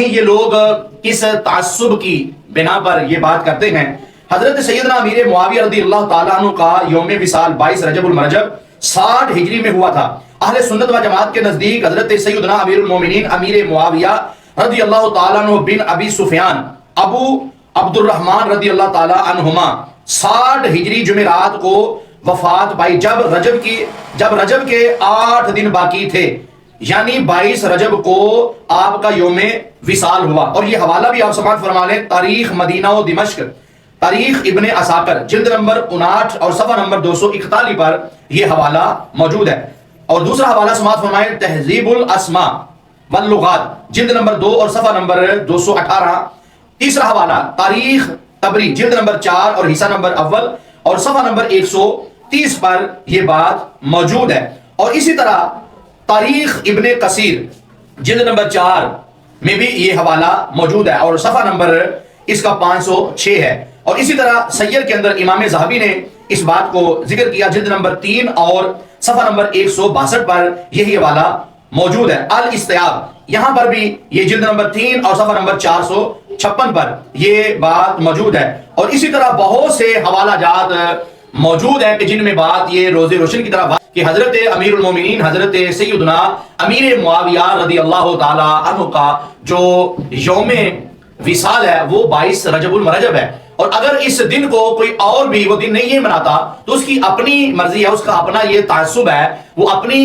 یہ لوگ کس تعصب کی بنا پر یہ بات کرتے ہیں. حضرت سیدنا امیر معاویہ رضی اللہ تعالیٰ عنہ کا یوم وصال 22 رجب المرجب 60 ہجری میں ہوا تھا. اہل سنت و جماعت کے نزدیک حضرت سیدنا امیر المومنین امیر معاویہ رضی اللہ تعالیٰ عنہ بن ابی سفیان ابو عبد الرحمن رضی اللہ تعالیٰ عنہما 60 ہجری جمعرات کو وفات پائی جب رجب کے 8 دن باقی تھے، یعنی 22 رجب کو آپ کا یوم وصال ہوا. اور یہ حوالہ بھی آپ سماعت فرما لیں، تاریخ مدینہ و دمشق، تاریخ ابن عساکر جلد نمبر 59 اور صفحہ نمبر 241 پر یہ حوالہ موجود ہے. اور دوسرا حوالہ سماعت فرمائیں، تہذیب الاسماء واللغات جلد نمبر 2 اور صفحہ نمبر 218. تیسرا حوالہ تاریخ طبری جلد نمبر 4 اور حصہ نمبر اول اور صفحہ نمبر 130 پر یہ بات موجود ہے. اور اسی طرح تاریخ ابن کثیر جلد نمبر 4 میں بھی یہ حوالہ موجود ہے اور صفحہ نمبر اس کا 506 ہے. اور اسی طرح سیر کے اندر امام ذہبی نے اس بات کو ذکر کیا، جلد نمبر 3 اور صفحہ نمبر 162 پر یہی حوالہ موجود ہے. الاستیاب یہاں پر بھی یہ جلد نمبر 3 اور صفحہ نمبر 456 پر یہ بات موجود ہے. اور اسی طرح بہت سے حوالہ جات موجود ہیں کہ جن میں بات یہ روز روشن کی طرح بات کہ حضرت امیر المومنین حضرت سیدنا امیر معاویہ رضی اللہ تعالی عنہ کا جو یوم وصال ہے وہ 22 رجب المرجب ہے. اور اگر اس دن کو کوئی اور بھی وہ دن نہیں یہ مناتا تو اس کی اپنی مرضی ہے، اس کا اپنا یہ تعصب ہے، وہ اپنی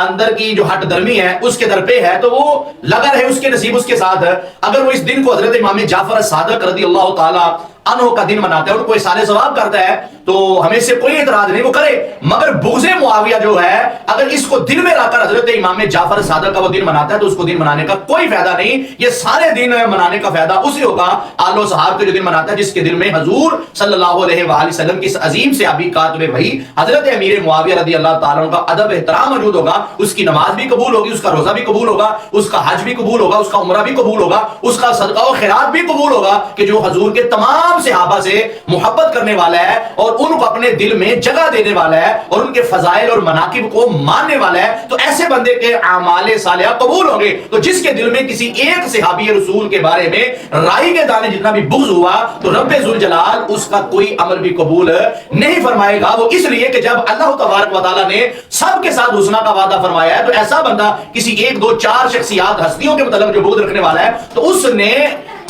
اندر کی جو ہٹ درمی ہے اس کے در پہ ہے، تو وہ لگا رہے اس کے نصیب اس کے ساتھ. اگر وہ اس دن کو حضرت امام جعفر صادق رضی اللہ تعالی عنہ کا دن مناتا ہے اور کوئی سال ثواب کرتا ہے تو ہمیں سے کوئی اعتراض نہیں، وہ کرے. مگر بغض معاویہ جو ہے اگر اس کو دل میں رکھ کر حضرت امام جعفر صادق کا وہ دن مناتا ہے تو اس کو دن منانے کا کوئی فائدہ نہیں. یہ سارے دن منانے کا فائدہ اسی ہوگا آل و صحاب کے جو دن مناتا ہے جس کے دل میں حضور صلی اللہ علیہ وآلہ وسلم کی اس عظیم سے ابھی کاتب وحی حضرت امیر معاویہ رضی اللہ تعالیٰ عنہ کا ادب احترام موجود ہوگا. اس کی نماز بھی قبول ہوگی، اس کا روزہ بھی قبول ہوگا، اس کا حج بھی قبول ہوگا، اس کا عمرہ بھی قبول ہوگا، اس کا صدقہ و خیرات بھی قبول ہوگا کہ جو حضور کے تمام صحابہ سے محبت کرنے والا ہے اور ان کو اپنے دل میں جگہ دینے والا ہے اور ان کے فضائل اور مناقب کو ماننے والا ہے. تو ایسے بندے کے اعمال صالحہ قبول ہوں گے. تو جس کے دل میں کسی ایک صحابی رسول کے بارے میں رائی کے دانے جتنا بھی بغض ہوا تو رب ذوالجلال اس کا کوئی عمل بھی قبول نہیں فرمائے گا. وہ اس لیے کہ جب اللہ تبارک و تعالیٰ نے سب کے ساتھ حسنہ کا وعدہ فرمایا ہے تو ایسا بندہ کسی 1 2 4 شخصیات ہستیوں کے متعلق جو بغض رکھنے والا ہے تو اس نے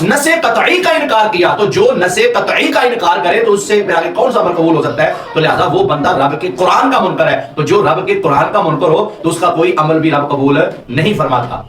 نس قطعی کا انکار کیا. تو جو نس قطعی کا انکار کرے تو اس سے پھر آگے کون سا عمل قبول ہو سکتا ہے؟ تو لہذا وہ بندہ رب کے قرآن کا منکر ہے. تو جو رب کے قرآن کا منکر ہو تو اس کا کوئی عمل بھی رب قبول نہیں فرماتا.